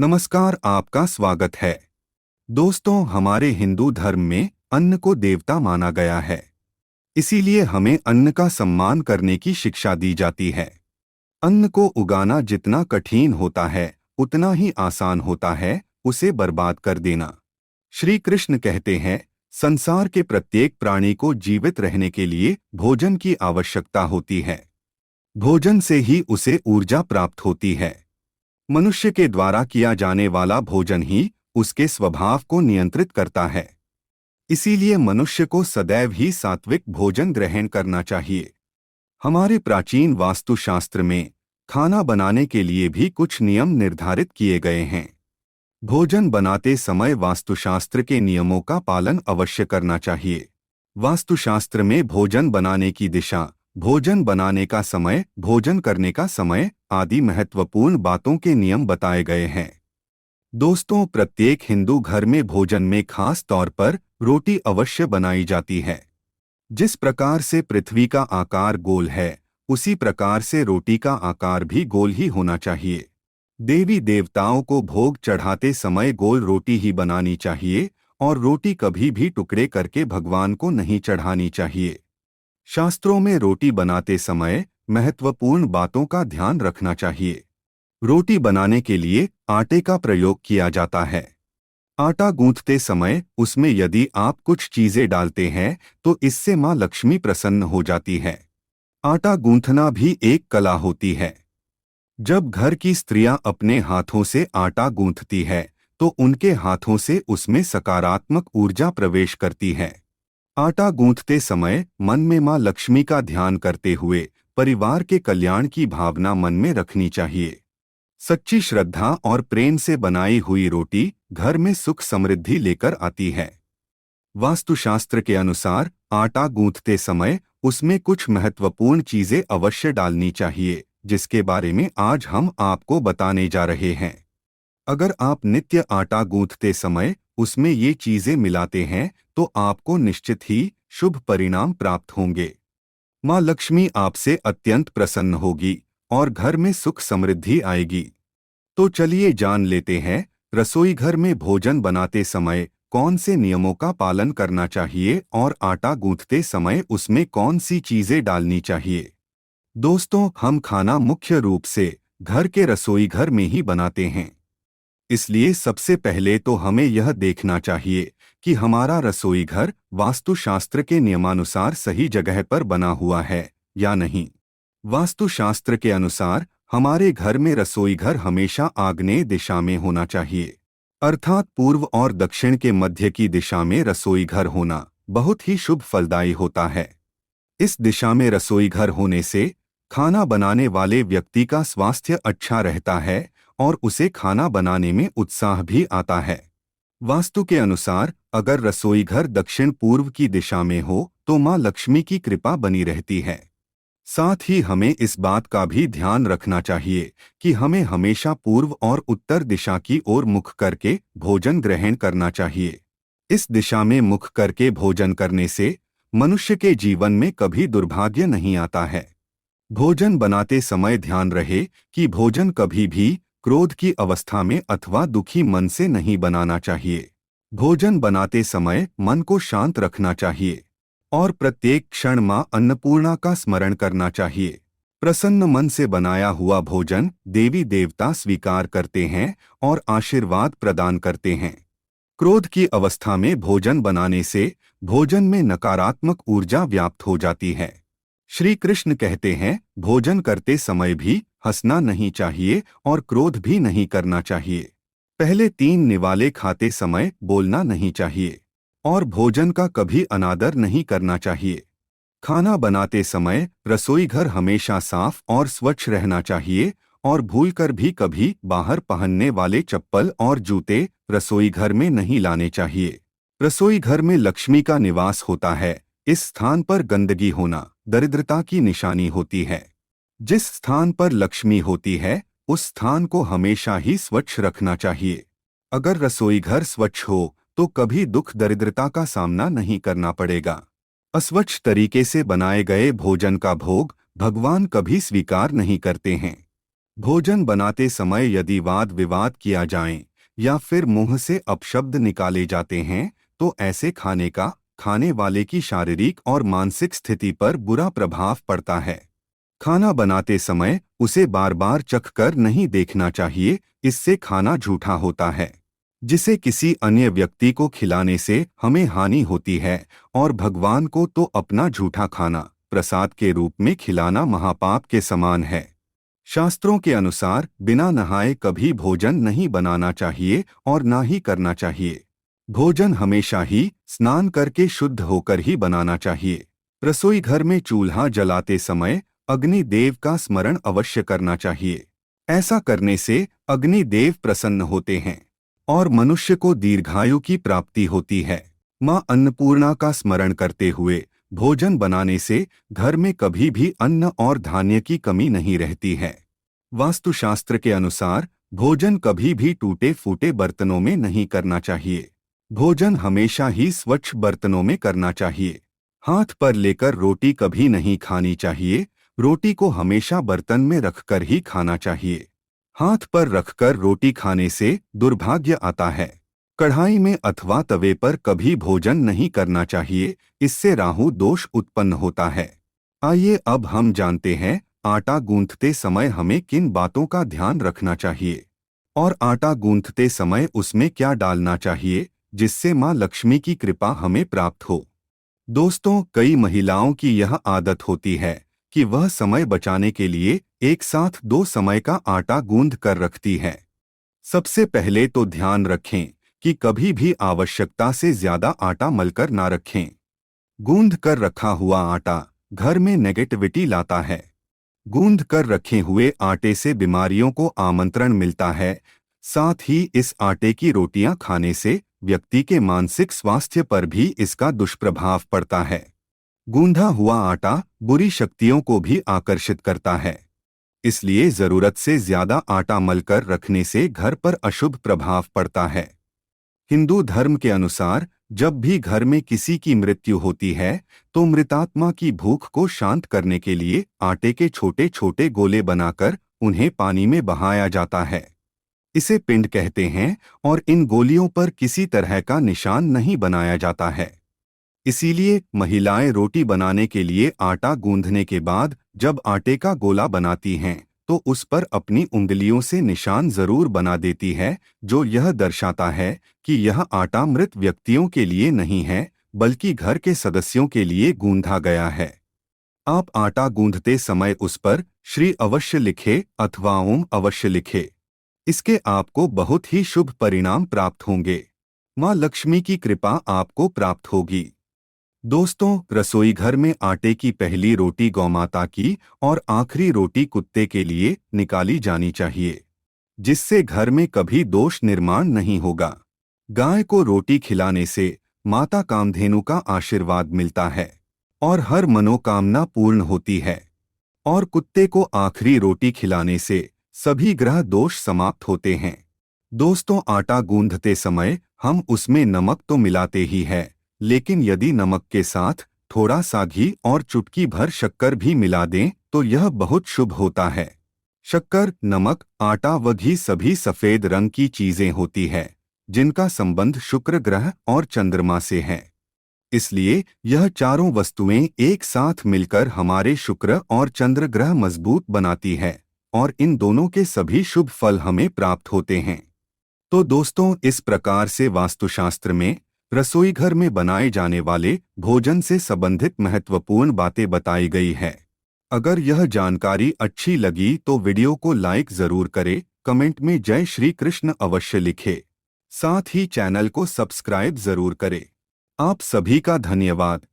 नमस्कार, आपका स्वागत है। दोस्तों, हमारे हिंदू धर्म में अन्न को देवता माना गया है। इसीलिए हमें अन्न का सम्मान करने की शिक्षा दी जाती है। अन्न को उगाना जितना कठिन होता है, उतना ही आसान होता है उसे बर्बाद कर देना। श्री कृष्ण कहते हैं, संसार के प्रत्येक प्राणी को जीवित रहने के लिए भोजन की आवश्यकता होती है। भोजन से ही उसे ऊर्जा प्राप्त होती है। मनुष्य के द्वारा किया जाने वाला भोजन ही उसके स्वभाव को नियंत्रित करता है। इसीलिए मनुष्य को सदैव ही सात्विक भोजन ग्रहण करना चाहिए। हमारे प्राचीन वास्तुशास्त्र में खाना बनाने के लिए भी कुछ नियम निर्धारित किए गए हैं। भोजन बनाते समय वास्तुशास्त्र के नियमों का पालन अवश्य करना चाहिए। वास्तुशास्त्र में भोजन बनाने की दिशा, भोजन बनाने का समय, भोजन करने का समय आदि महत्वपूर्ण बातों के नियम बताए गए हैं। दोस्तों, प्रत्येक हिंदू घर में भोजन में खास तौर पर रोटी अवश्य बनाई जाती है। जिस प्रकार से पृथ्वी का आकार गोल है, उसी प्रकार से रोटी का आकार भी गोल ही होना चाहिए। देवी देवताओं को भोग चढ़ाते समय गोल रोटी ही बनानी चाहिए और रोटी कभी भी टुकड़े करके भगवान को नहीं चढ़ानी चाहिए। शास्त्रों में रोटी बनाते समय महत्वपूर्ण बातों का ध्यान रखना चाहिए। रोटी बनाने के लिए आटे का प्रयोग किया जाता है। आटा गूंथते समय उसमें यदि आप कुछ चीजें डालते हैं तो इससे मां लक्ष्मी प्रसन्न हो जाती है। आटा गूंथना भी एक कला होती है। जब घर की स्त्रियां अपने हाथों से आटा गूंथती है तो उनके हाथों से उसमें सकारात्मक ऊर्जा प्रवेश करती है। आटा गूंथते समय मन में मां लक्ष्मी का ध्यान करते हुए परिवार के कल्याण की भावना मन में रखनी चाहिए। सच्ची श्रद्धा और प्रेम से बनाई हुई रोटी घर में सुख समृद्धि लेकर आती है। वास्तुशास्त्र के अनुसार आटा गूंथते समय उसमें कुछ महत्वपूर्ण चीजें अवश्य डालनी चाहिए, जिसके बारे में आज हम आपको बताने जा रहे हैं। अगर आप नित्य आटा गूंथते समय उसमें ये चीजें मिलाते हैं तो आपको निश्चित ही शुभ परिणाम प्राप्त होंगे। मां लक्ष्मी आपसे अत्यंत प्रसन्न होगी और घर में सुख समृद्धि आएगी। तो चलिए जान लेते हैं, रसोई घर में भोजन बनाते समय कौन से नियमों का पालन करना चाहिए और आटा गूंथते समय उसमें कौन सी चीजें डालनी चाहिए। दोस्तों, हम खाना मुख्य रूप से घर के रसोई घर में ही बनाते हैं। इसलिए सबसे पहले तो हमें यह देखना चाहिए कि हमारा रसोई घर वास्तुशास्त्र के नियमानुसार सही जगह पर बना हुआ है या नहीं। वास्तुशास्त्र के अनुसार हमारे घर में रसोई घर हमेशा आग्नेय दिशा में होना चाहिए, अर्थात पूर्व और दक्षिण के मध्य की दिशा में रसोई घर होना बहुत ही शुभ फलदायी होता है। इस दिशा में रसोई घर होने से खाना बनाने वाले व्यक्ति का स्वास्थ्य अच्छा रहता है और उसे खाना बनाने में उत्साह भी आता है। वास्तु के अनुसार अगर रसोई घर दक्षिण पूर्व की दिशा में हो तो मां लक्ष्मी की कृपा बनी रहती है। साथ ही हमें इस बात का भी ध्यान रखना चाहिए कि हमें हमेशा पूर्व और उत्तर दिशा की ओर मुख करके भोजन ग्रहण करना चाहिए। इस दिशा में मुख करके भोजन करने से मनुष्य के जीवन में कभी दुर्भाग्य नहीं आता है। भोजन बनाते समय ध्यान रहे कि भोजन कभी भी क्रोध की अवस्था में अथवा दुखी मन से नहीं बनाना चाहिए। भोजन बनाते समय मन को शांत रखना चाहिए और प्रत्येक क्षण मां अन्नपूर्णा का स्मरण करना चाहिए। प्रसन्न मन से बनाया हुआ भोजन देवी देवता स्वीकार करते हैं और आशीर्वाद प्रदान करते हैं। क्रोध की अवस्था में भोजन बनाने से भोजन में नकारात्मक ऊर्जा व्याप्त हो जाती है। श्री कृष्ण कहते हैं, भोजन करते समय भी हंसना नहीं चाहिए और क्रोध भी नहीं करना चाहिए। पहले 3 निवाले खाते समय बोलना नहीं चाहिए और भोजन का कभी अनादर नहीं करना चाहिए। खाना बनाते समय रसोई घर हमेशा साफ और स्वच्छ रहना चाहिए और भूलकर भी कभी बाहर पहनने वाले चप्पल और जूते रसोई घर में नहीं लाने चाहिए। रसोई घर में लक्ष्मी का निवास होता है। इस स्थान पर गंदगी होना दरिद्रता की निशानी होती है। जिस स्थान पर लक्ष्मी होती है उस स्थान को हमेशा ही स्वच्छ रखना चाहिए। अगर रसोई घर स्वच्छ हो तो कभी दुख दरिद्रता का सामना नहीं करना पड़ेगा। अस्वच्छ तरीके से बनाए गए भोजन का भोग भगवान कभी स्वीकार नहीं करते हैं। भोजन बनाते समय यदि वाद विवाद किया जाए या फिर मुंह से अपशब्द निकाले जाते हैं तो ऐसे खाने वाले की शारीरिक और मानसिक स्थिति पर बुरा प्रभाव पड़ता है। खाना बनाते समय उसे बार बार चखकर नहीं देखना चाहिए, इससे खाना झूठा होता है जिसे किसी अन्य व्यक्ति को खिलाने से हमें हानि होती है, और भगवान को तो अपना झूठा खाना प्रसाद के रूप में खिलाना महापाप के समान है। शास्त्रों के अनुसार बिना नहाए कभी भोजन नहीं बनाना चाहिए और ना ही करना चाहिए। भोजन हमेशा ही स्नान करके शुद्ध होकर ही बनाना चाहिए। रसोई घर में चूल्हा जलाते समय अग्नि देव का स्मरण अवश्य करना चाहिए। ऐसा करने से अग्नि देव प्रसन्न होते हैं और मनुष्य को दीर्घायु की प्राप्ति होती है। माँ अन्नपूर्णा का स्मरण करते हुए भोजन बनाने से घर में कभी भी अन्न और धान्य की कमी नहीं रहती है। वास्तुशास्त्र के अनुसार भोजन कभी भी टूटे फूटे बर्तनों में नहीं करना चाहिए। भोजन हमेशा ही स्वच्छ बर्तनों में करना चाहिए। हाथ पर लेकर रोटी कभी नहीं खानी चाहिए। रोटी को हमेशा बर्तन में रखकर ही खाना चाहिए। हाथ पर रखकर रोटी खाने से दुर्भाग्य आता है। कढ़ाई में अथवा तवे पर कभी भोजन नहीं करना चाहिए, इससे राहु दोष उत्पन्न होता है। आइए अब हम जानते हैं आटा गूंथते समय हमें किन बातों का ध्यान रखना चाहिए और आटा गूंथते समय उसमें क्या डालना चाहिए जिससे मां लक्ष्मी की कृपा हमें प्राप्त हो। दोस्तों, कई महिलाओं की यह आदत होती है कि वह समय बचाने के लिए एक साथ दो समय का आटा गूंथ कर रखती है। सबसे पहले तो ध्यान रखें कि कभी भी आवश्यकता से ज्यादा आटा मलकर ना रखें। गूंथ कर रखा हुआ आटा घर में नेगेटिविटी लाता है। गूंथ कर रखे हुए आटे से बीमारियों को आमंत्रण मिलता है। साथ ही इस आटे की रोटियां खाने से व्यक्ति के मानसिक स्वास्थ्य पर भी इसका दुष्प्रभाव पड़ता है। गूंधा हुआ आटा बुरी शक्तियों को भी आकर्षित करता है, इसलिए जरूरत से ज्यादा आटा मलकर रखने से घर पर अशुभ प्रभाव पड़ता है। हिंदू धर्म के अनुसार जब भी घर में किसी की मृत्यु होती है तो मृतात्मा की भूख को शांत करने के लिए आटे के छोटे छोटे गोले बनाकर उन्हें पानी में बहाया जाता है। इसे पिंड कहते हैं और इन गोलियों पर किसी तरह का निशान नहीं बनाया जाता है। इसीलिए महिलाएं रोटी बनाने के लिए आटा गूंथने के बाद जब आटे का गोला बनाती हैं तो उस पर अपनी उंगलियों से निशान जरूर बना देती है, जो यह दर्शाता है कि यह आटा मृत व्यक्तियों के लिए नहीं है बल्कि घर के सदस्यों के लिए गूंथा गया है। आप आटा गूंथते समय उस पर श्री अवश्य लिखे अथवा ओम अवश्य लिखे। इसके आपको बहुत ही शुभ परिणाम प्राप्त होंगे। माँ लक्ष्मी की कृपा आपको प्राप्त होगी। दोस्तों, रसोई घर में आटे की पहली रोटी गौमाता की और आखिरी रोटी कुत्ते के लिए निकाली जानी चाहिए, जिससे घर में कभी दोष निर्माण नहीं होगा। गाय को रोटी खिलाने से माता कामधेनु का आशीर्वाद मिलता है और हर मनोकामना पूर्ण होती है, और कुत्ते को आखिरी रोटी खिलाने से सभी ग्रह दोष समाप्त होते हैं। दोस्तों, आटा गूंथते समय हम उसमें नमक तो मिलाते ही हैं, लेकिन यदि नमक के साथ थोड़ा सा घी और चुटकी भर शक्कर भी मिला दें तो यह बहुत शुभ होता है। शक्कर, नमक, आटा व घी सभी सफेद रंग की चीजें होती है जिनका संबंध शुक्र ग्रह और चंद्रमा से है। इसलिए यह चारों वस्तुएं एक साथ मिलकर हमारे शुक्र और चंद्र ग्रह मजबूत बनाती है और इन दोनों के सभी शुभ फल हमें प्राप्त होते हैं। तो दोस्तों, इस प्रकार से वास्तुशास्त्र में रसोई घर में बनाए जाने वाले भोजन से संबंधित महत्वपूर्ण बातें बताई गई है। अगर यह जानकारी अच्छी लगी तो वीडियो को लाइक जरूर करें, कमेंट में जय श्री कृष्ण अवश्य लिखें। साथ ही चैनल को सब्सक्राइब जरूर करें। आप सभी का धन्यवाद।